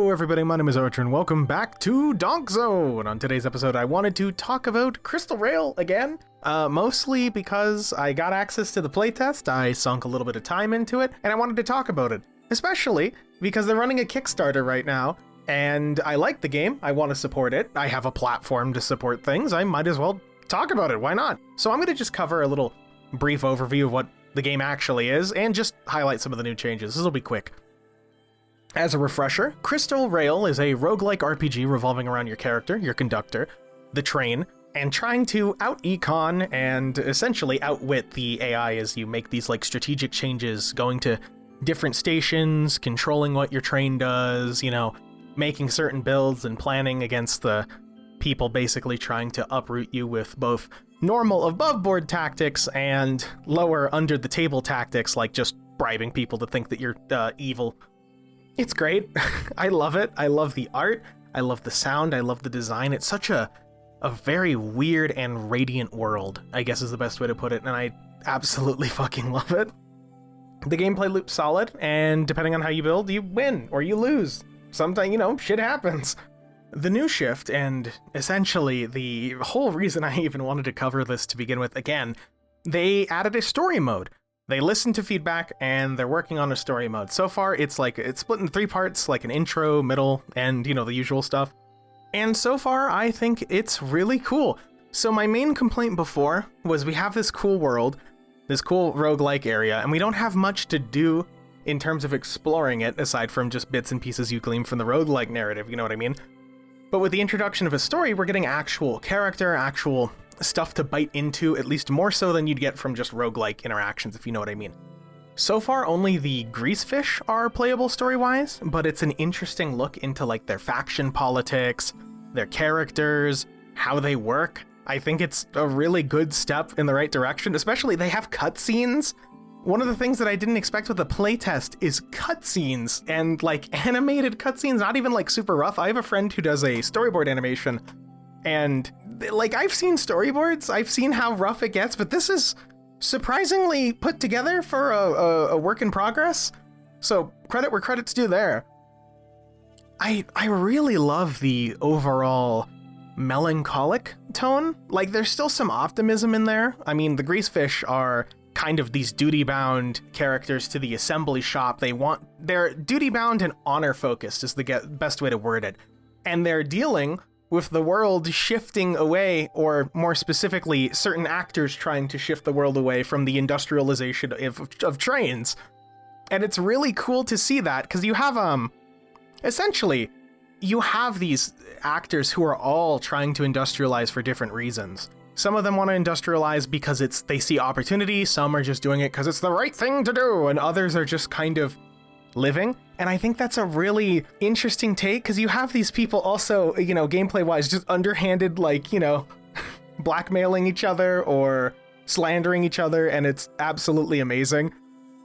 Hello everybody, my name is Archer and welcome back to Donk-Zone. On today's episode I wanted to talk about Crystal Rail again, mostly because I got access to the playtest, I sunk a little bit of time into it, and I wanted to talk about it. Especially because they're running a Kickstarter right now, and I like the game, I want to support it, I have a platform to support things, I might as well talk about it, why not? So I'm going to just cover a little brief overview of what the game actually is, and just highlight some of the new changes. This will be quick. As a refresher, Crystal Rail is a roguelike RPG revolving around your character, your conductor, the train, and trying to out-econ and essentially outwit the AI as you make these like strategic changes, going to different stations, controlling what your train does, you know, making certain builds and planning against the people basically trying to uproot you with both normal above-board tactics and lower under-the-table tactics like just bribing people to think that you're evil. It's great. I love it. I love the art. I love the sound. I love the design. It's such a very weird and radiant world, I guess is the best way to put it, and I absolutely fucking love it. The gameplay loop's solid, and depending on how you build, you win or you lose. Sometimes, you know, shit happens. The new shift, and essentially the whole reason I even wanted to cover this to begin with, again, they added a story mode. They listened to feedback, and they're working on a story mode. So far, it's split in 3 parts, like an intro, middle, and, you know, the usual stuff. And so far, I think it's really cool. So my main complaint before was we have this cool world, this cool roguelike area, and we don't have much to do in terms of exploring it, aside from just bits and pieces you glean from the roguelike narrative, you know what I mean? But with the introduction of a story, we're getting actual character, actual stuff to bite into, at least more so than you'd get from just roguelike interactions, if you know what I mean. So far, only the Greasefish are playable story-wise, but it's an interesting look into like their faction politics, their characters, how they work. I think it's a really good step in the right direction, especially they have cutscenes. One of the things that I didn't expect with the playtest is cutscenes, and like animated cutscenes, not even like super rough. I have a friend who does a storyboard animation, and like I've seen storyboards, I've seen how rough it gets, but this is surprisingly put together for a work in progress. So credit where credit's due there. I really love the overall melancholic tone. Like there's still some optimism in there. I mean, the Greasefish are kind of these duty-bound characters to the assembly shop. They're duty-bound and honor-focused is the best way to word it. And they're dealing with the world shifting away, or more specifically, certain actors trying to shift the world away from the industrialization of trains. And it's really cool to see that, because you have, essentially, you have these actors who are all trying to industrialize for different reasons. Some of them want to industrialize because they see opportunity, some are just doing it because it's the right thing to do, and others are just kind of living. And I think that's a really interesting take, because you have these people also, you know, gameplay-wise, just underhanded, like, you know, blackmailing each other or slandering each other, and it's absolutely amazing.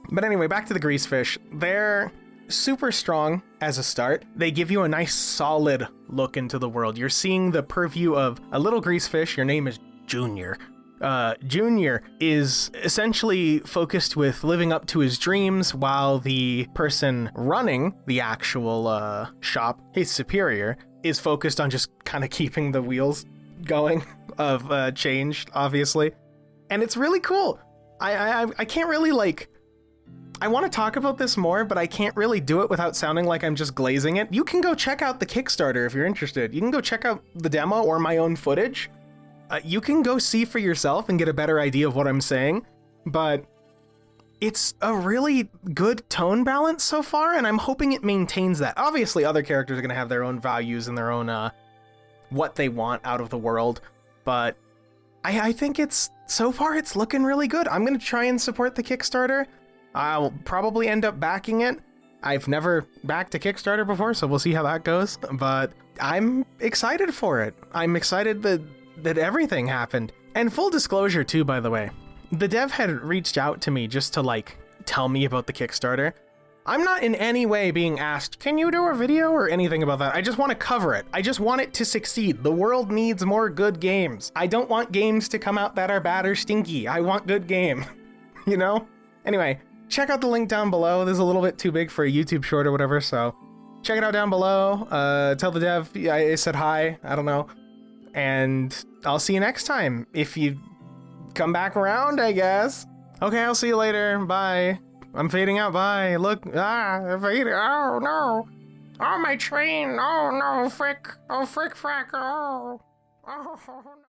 But anyway, back to the Greasefish. They're super strong as a start. They give you a nice solid look into the world. You're seeing the purview of a little Greasefish. Your name is Junior. Junior is essentially focused with living up to his dreams, while the person running the actual shop, his superior, is focused on just kind of keeping the wheels going of change, obviously. And it's really cool. I can't really like... I want to talk about this more, but I can't really do it without sounding like I'm just glazing it. You can go check out the Kickstarter if you're interested. You can go check out the demo or my own footage. You can go see for yourself and get a better idea of what I'm saying, but it's a really good tone balance so far, and I'm hoping it maintains that. Obviously, other characters are going to have their own values and their own what they want out of the world, but I think so far it's looking really good. I'm going to try and support the Kickstarter. I'll probably end up backing it. I've never backed a Kickstarter before, so we'll see how that goes, but I'm excited for it. I'm excited that everything happened. And full disclosure too, by the way, the dev had reached out to me just to like tell me about the Kickstarter. I'm not in any way being asked, can you do a video or anything about that? I just want to cover it. I just want it to succeed. The world needs more good games. I don't want games to come out that are bad or stinky. I want good game, you know? Anyway, check out the link down below. This is a little bit too big for a YouTube short or whatever, so check it out down below. Tell the dev I said hi. I don't know. And I'll see you next time. If you come back around, I guess. Okay, I'll see you later. Bye. I'm fading out. Bye. Look. I'm fading. Oh, no. Oh, my train. Oh, no. Frick. Oh, frick, frack. Oh. Oh, no.